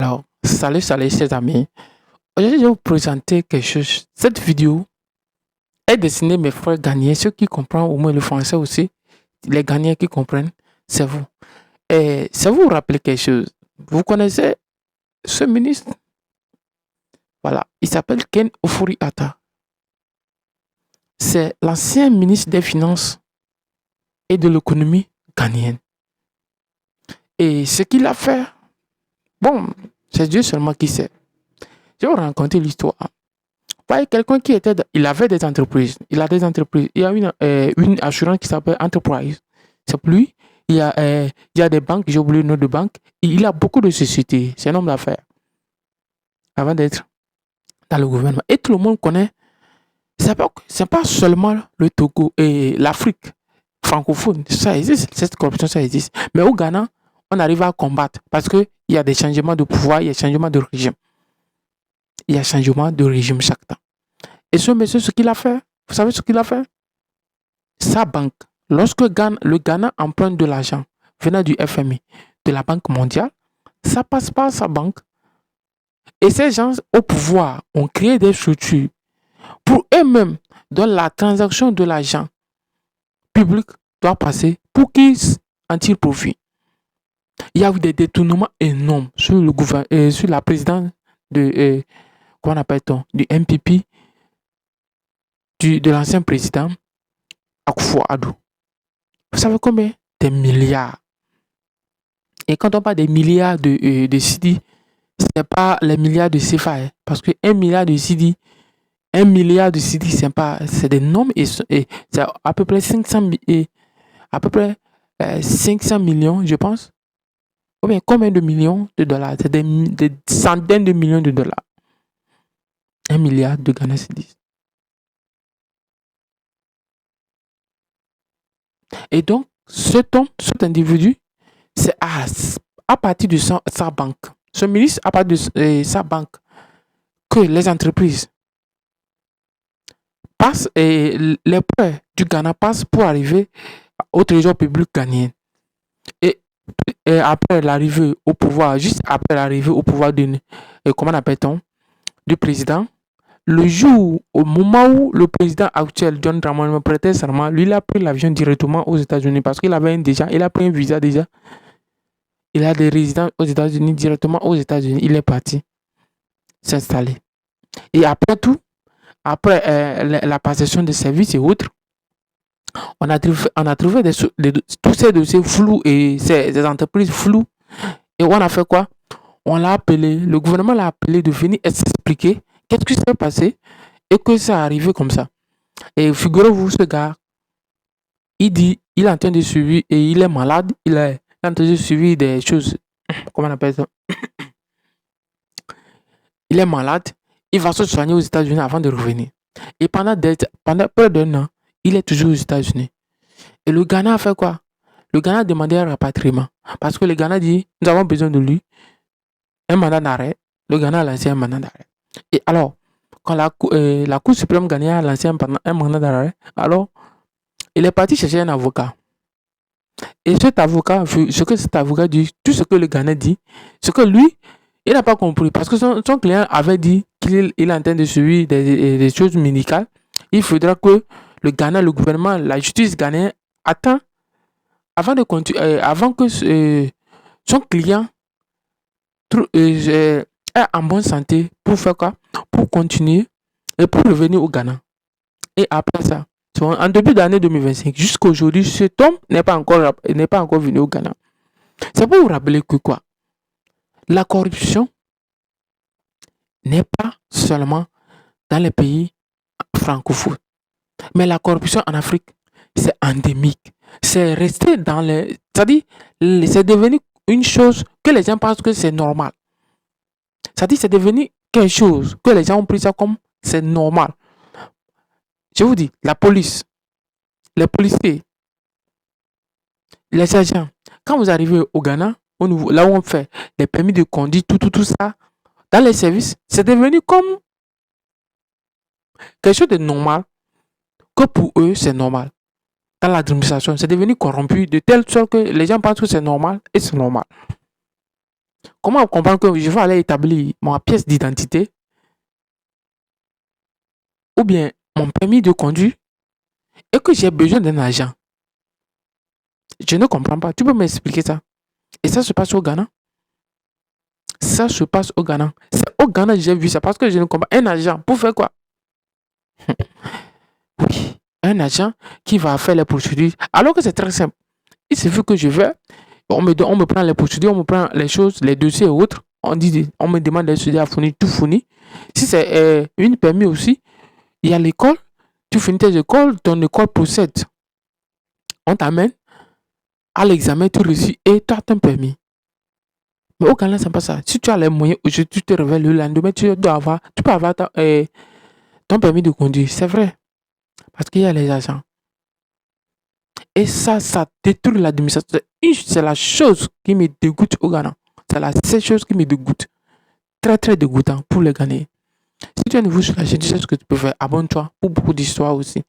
Alors, salut, salut, chers amis. Aujourd'hui, je vais vous présenter quelque chose. Cette vidéo est destinée à mes frères Ghanéens, ceux qui comprennent au moins le français aussi. Les Ghanéens qui comprennent, c'est vous. Et ça vous rappelle quelque chose. Vous connaissez ce ministre? Voilà, il s'appelle Ken Ofori-Atta. C'est l'ancien ministre des Finances et de l'économie ghanéenne. Et ce qu'il a fait, bon, c'est Dieu seulement qui sait. Je vais vous raconter l'histoire. Voyez, quelqu'un qui était, il avait des entreprises. Il a des entreprises. Il y a une assurance qui s'appelle Enterprise. C'est pour lui. Il y a des banques, j'ai oublié le nom de banque. Il a beaucoup de sociétés. C'est un homme d'affaires. Avant d'être dans le gouvernement. Et tout le monde connaît. C'est pas seulement le Togo et l'Afrique francophone. Ça existe. Cette corruption, ça existe. Mais au Ghana, on arrive à combattre parce qu'il y a des changements de pouvoir, il y a des changements de régime. Il y a changement de régime chaque temps. Et ce monsieur, ce qu'il a fait, vous savez ce qu'il a fait? Sa banque, lorsque le Ghana emprunte de l'argent venant du FMI, de la Banque mondiale, ça passe par sa banque. Et ces gens au pouvoir ont créé des structures pour eux-mêmes, dont la transaction de l'argent public doit passer pour qu'ils en tirent profit. Il y a eu des détournements énormes sur le gouvernement, sur la présidente de, comment appelle-t-on, du MPP, de l'ancien président Akufo-Addo. Vous savez combien? Des milliards. Et quand on parle des milliards de CD, ce n'est pas les milliards de CFA. Hein, parce que 1 milliard de CD, 1 milliard de CD, c'est des nombres et c'est à peu près 500, à peu près 500 millions, je pense. Ou bien combien de millions de dollars? C'est des centaines de millions de dollars. 1 milliard de Ghana CD. Et donc, cet individu, c'est à partir de sa banque, ce ministre, à partir de sa banque, que les entreprises passent et les prêts du Ghana passent pour arriver au trésor public ghanéen. Et, et après l'arrivée au pouvoir, juste après l'arrivée au pouvoir comment appelle-t-on, du président, le jour, au moment où le président actuel, John Dramani, me prêtait serment, lui, il a pris l'avion directement aux États-Unis parce qu'il avait il a pris un visa déjà. Il a des résidents aux États-Unis, directement aux États-Unis. Il est parti s'installer. Et après tout, après la passation de services et autres, on a trouvé tous ces dossiers flous et ces entreprises floues. Et on a fait quoi? On l'a appelé, le gouvernement l'a appelé de venir expliquer qu'est-ce qui s'est passé et que ça est arrivé comme ça. Et figurez-vous, ce gars, il dit, il est en train de suivre et il est malade, il est en train de suivre des choses, comment on appelle ça? Il est malade, il va se soigner aux États-Unis avant de revenir. Et pendant près d'un an, il est toujours aux États-Unis. Et le Ghana a fait quoi? Le Ghana a demandé un rapatriement. Parce que le Ghana dit, nous avons besoin de lui. Un mandat d'arrêt. Le Ghana a lancé un mandat d'arrêt. Et alors, quand la Cour suprême ghanéenne a lancé un mandat d'arrêt, alors, il est parti chercher un avocat. Et cet avocat, ce que cet avocat dit, tout ce que le Ghana dit, ce que lui, il n'a pas compris. Parce que son client avait dit qu'il est en train de suivre des choses médicales. Il faudra que le Ghana, le gouvernement, la justice ghanéenne attend avant de continuer, avant que son client est en bonne santé pour faire quoi? Pour continuer et pour revenir au Ghana. Et après ça, en début d'année 2025, jusqu'à aujourd'hui, cet homme n'est pas encore venu au Ghana. C'est pour vous rappeler que quoi? La corruption n'est pas seulement dans les pays francophones, mais la corruption en Afrique, c'est endémique. C'est resté dans les... C'est-à-dire, c'est devenu une chose que les gens pensent que c'est normal. C'est-à-dire, c'est devenu quelque chose que les gens ont pris ça comme c'est normal. Je vous dis, la police, les policiers, les agents, quand vous arrivez au Ghana, là où on fait les permis de conduire, tout ça, dans les services, c'est devenu comme quelque chose de normal, que pour eux, c'est normal. Dans l'administration, c'est devenu corrompu de telle sorte que les gens pensent que c'est normal et c'est normal. Comment comprendre que je vais aller établir ma pièce d'identité ou bien mon permis de conduire et que j'ai besoin d'un agent? Je ne comprends pas. Tu peux m'expliquer ça? Et ça se passe au Ghana. Ça se passe au Ghana. C'est au Ghana que j'ai vu ça parce que je ne comprends pas. Un agent, pour faire quoi? Oui, un agent qui va faire les procédures. Alors que c'est très simple. Il suffit que je vais, on me prend les procédures, on me prend les choses, les dossiers et autres. On me demande d'étudier à fournir, tout fournir. Si c'est une permis aussi, il y a l'école. Tu finis tes écoles, ton école procède. On t'amène à l'examen, tu réussis et tu as ton permis. Mais au Ghana, c'est pas ça. Si tu as les moyens, aujourd'hui, tu te réveilles le lendemain, tu peux avoir ton permis de conduire. C'est vrai. Parce qu'il y a les agents. Et ça détruit l'administration. C'est la chose qui me dégoûte au Ghana. C'est la seule chose qui me dégoûte. Très, très dégoûtant pour les Ghanéens. Si tu es nouveau sur la chaîne, tu sais ce que tu peux faire. Abonne-toi pour beaucoup d'histoires aussi.